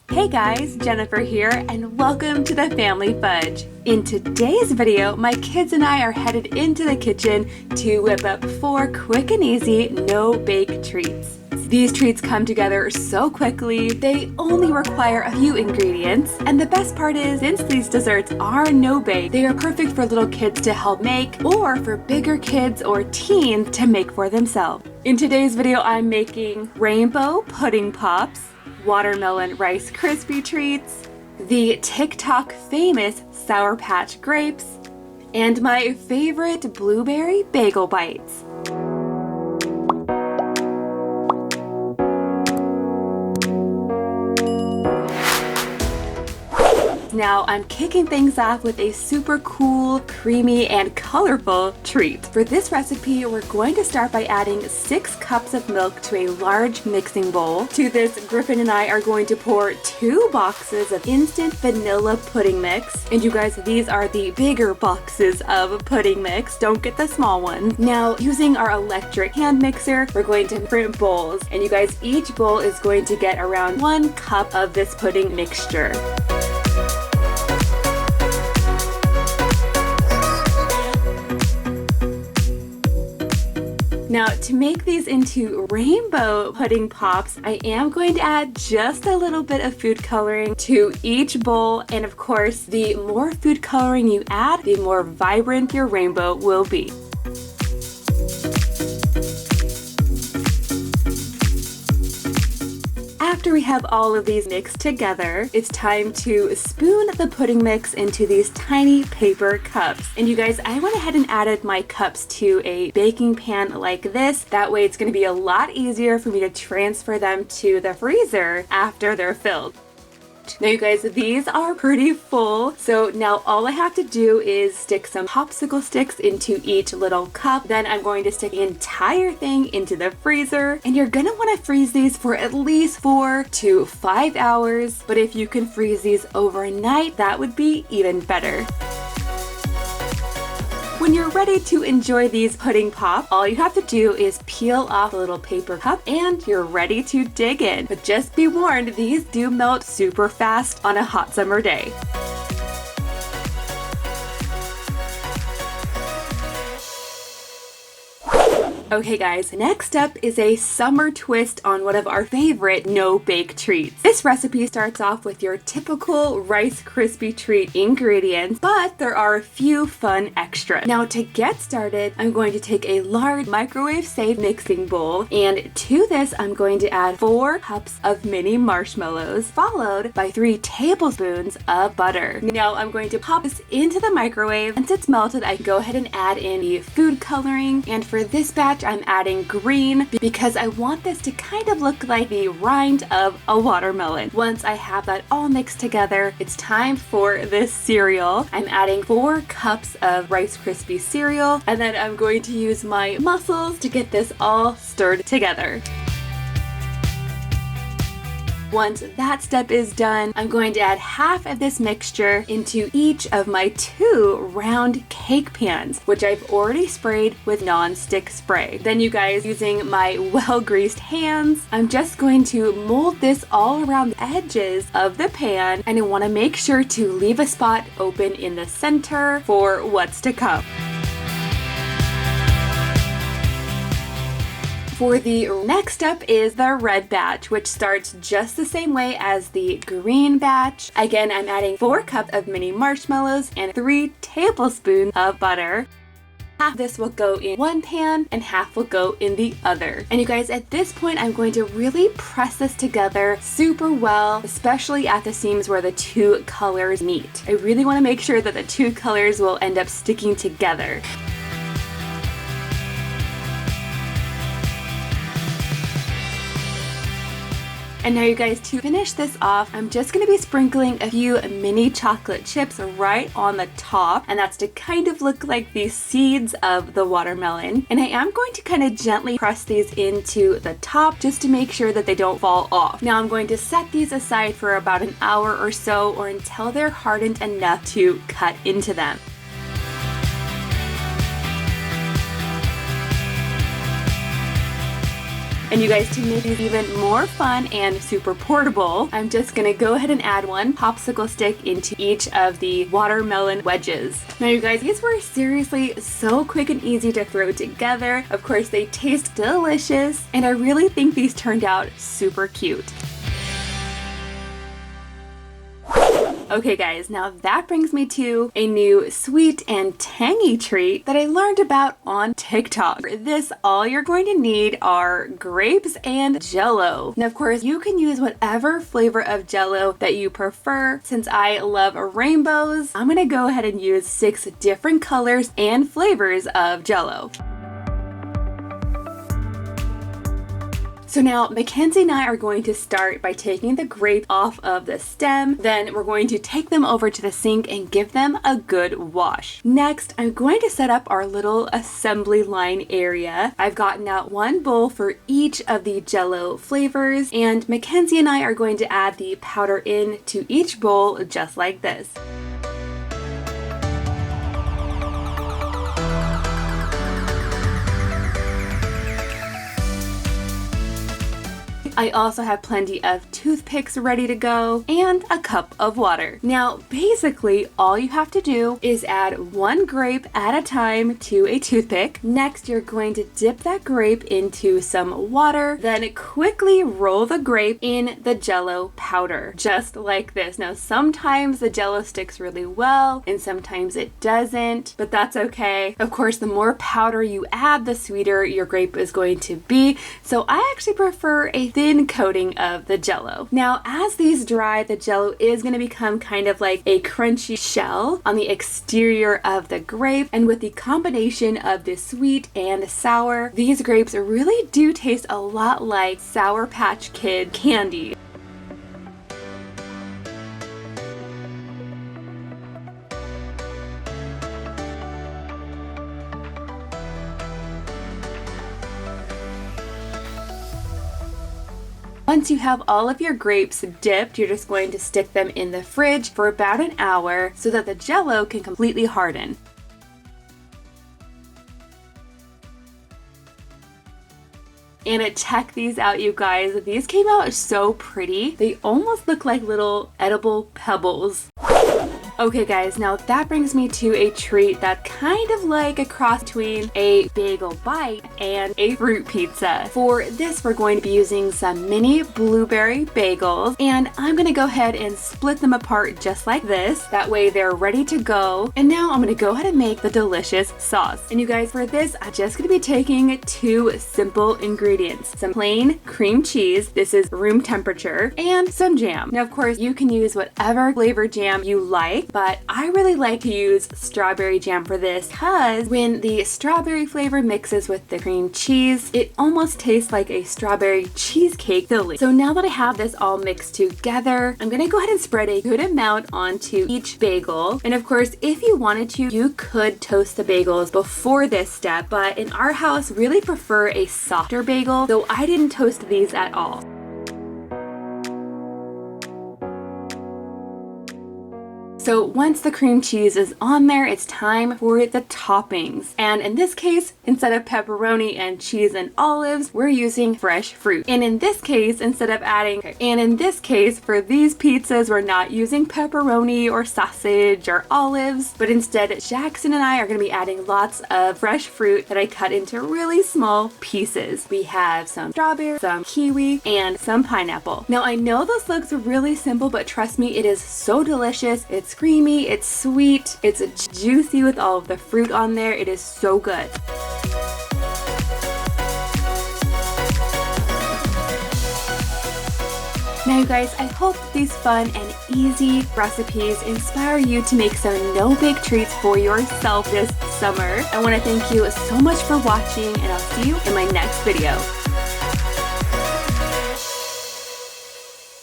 Hey guys, Jennifer here, and welcome to the Family Fudge. In today's video, my kids and I are headed into the kitchen to whip up 4 quick and easy no-bake treats. These treats come together so quickly, they only require a few ingredients, and the best part is, since these desserts are no-bake, they are perfect for little kids to help make, or for bigger kids or teens to make for themselves. In today's video, I'm making rainbow pudding pops, watermelon Rice Krispie treats, the TikTok famous Sour Patch grapes, and my favorite blueberry bagel bites. Now I'm kicking things off with a super cool, creamy, and colorful treat. For this recipe, we're going to start by adding 6 cups of milk to a large mixing bowl. To this, Griffin and I are going to pour 2 boxes of instant vanilla pudding mix. And you guys, these are the bigger boxes of pudding mix. Don't get the small ones. Now, using our electric hand mixer, we're going to different bowls. And you guys, each bowl is going to get around 1 cup of this pudding mixture. Now, to make these into rainbow pudding pops, I am going to add just a little bit of food coloring to each bowl, and of course, the more food coloring you add, the more vibrant your rainbow will be. After we have all of these mixed together, it's time to spoon the pudding mix into these tiny paper cups. And you guys, I went ahead and added my cups to a baking pan like this. That way it's going to be a lot easier for me to transfer them to the freezer after they're filled. Now you guys, these are pretty full, so now all I have to do is stick some popsicle sticks into each little cup. Then I'm going to stick the entire thing into the freezer, and you're gonna want to freeze these for at least 4 to 5 hours, but if you can freeze these overnight, that would be even better. When you're ready to enjoy these pudding pops, all you have to do is peel off a little paper cup and you're ready to dig in. But just be warned, these do melt super fast on a hot summer day. Okay guys, next up is a summer twist on one of our favorite no-bake treats. This recipe starts off with your typical Rice Krispie treat ingredients, but there are a few fun extras. Now to get started, I'm going to take a large microwave-safe mixing bowl, and to this I'm going to add 4 cups of mini marshmallows, followed by 3 tablespoons of butter. Now I'm going to pop this into the microwave. Once it's melted, I go ahead and add in the food coloring, and for this batch I'm adding green because I want this to kind of look like the rind of a watermelon. Once I have that all mixed together, it's time for this cereal. I'm adding 4 cups of Rice Krispie cereal, and then I'm going to use my muscles to get this all stirred together. Once that step is done, I'm going to add half of this mixture into each of my 2 round cake pans, which I've already sprayed with non-stick spray. Then you guys, using my well-greased hands, I'm just going to mold this all around the edges of the pan, and I want to make sure to leave a spot open in the center for what's to come. For the next step is the red batch, which starts just the same way as the green batch. Again, I'm adding 4 cups of mini marshmallows and 3 tablespoons of butter. Half of this will go in one pan and half will go in the other. And you guys, at this point, I'm going to really press this together super well, especially at the seams where the 2 colors meet. I really want to make sure that the 2 colors will end up sticking together. And now you guys, to finish this off, I'm just going to be sprinkling a few mini chocolate chips right on the top, and that's to kind of look like the seeds of the watermelon. And I am going to kind of gently press these into the top just to make sure that they don't fall off. Now I'm going to set these aside for about an hour or so, or until they're hardened enough to cut into them. And you guys, to make these even more fun and super portable, I'm just gonna go ahead and add one popsicle stick into each of the watermelon wedges. Now you guys, these were seriously so quick and easy to throw together. Of course, they taste delicious, and I really think these turned out super cute. Okay guys, now that brings me to a new sweet and tangy treat that I learned about on TikTok. For this, all you're going to need are grapes and jello. Now of course, you can use whatever flavor of jello that you prefer. Since I love rainbows, I'm gonna go ahead and use 6 different colors and flavors of jello. So now Mackenzie and I are going to start by taking the grape off of the stem. Then we're going to take them over to the sink and give them a good wash. Next, I'm going to set up our little assembly line area. I've gotten out 1 bowl for each of the jello flavors, and Mackenzie and I are going to add the powder in to each bowl just like this. I also have plenty of toothpicks ready to go and a cup of water. Now, basically, all you have to do is add 1 grape at a time to a toothpick. Next, you're going to dip that grape into some water, then quickly roll the grape in the jello powder, just like this. Now, sometimes the jello sticks really well and sometimes it doesn't, but that's okay. Of course, the more powder you add, the sweeter your grape is going to be. So I actually prefer a thin coating of the jello. Now, as these dry, the jello is going to become kind of like a crunchy shell on the exterior of the grape, and with the combination of the sweet and sour, these grapes really do taste a lot like Sour Patch Kid candy. Once you have all of your grapes dipped, you're just going to stick them in the fridge for about an hour so that the jello can completely harden. And check these out, you guys. These came out so pretty. They almost look like little edible pebbles. Okay guys, now that brings me to a treat that's kind of like a cross between a bagel bite and a fruit pizza. For this, we're going to be using some mini blueberry bagels, and I'm gonna go ahead and split them apart just like this. That way they're ready to go. And now I'm gonna go ahead and make the delicious sauce. And you guys, for this, I'm just gonna be taking 2 simple ingredients. Some plain cream cheese, this is room temperature, and some jam. Now of course, you can use whatever flavor jam you like, but I really like to use strawberry jam for this because when the strawberry flavor mixes with the cream cheese, it almost tastes like a strawberry cheesecake filling. So now that I have this all mixed together, I'm gonna go ahead and spread a good amount onto each bagel. And of course, if you wanted to, you could toast the bagels before this step, but in our house, really prefer a softer bagel, so I didn't toast these at all. So once the cream cheese is on there, it's time for the toppings. And in this case, instead of pepperoni and cheese and olives, we're using fresh fruit. And in this case, for these pizzas, we're not using pepperoni or sausage or olives, but instead Jackson and I are gonna be adding lots of fresh fruit that I cut into really small pieces. We have some strawberry, some kiwi, and some pineapple. Now I know this looks really simple, but trust me, it is so delicious. It's creamy, it's sweet, it's juicy with all of the fruit on there. It is so good. Now you guys, I hope these fun and easy recipes inspire you to make some no-bake treats for yourself this summer. I want to thank you so much for watching, and I'll see you in my next video.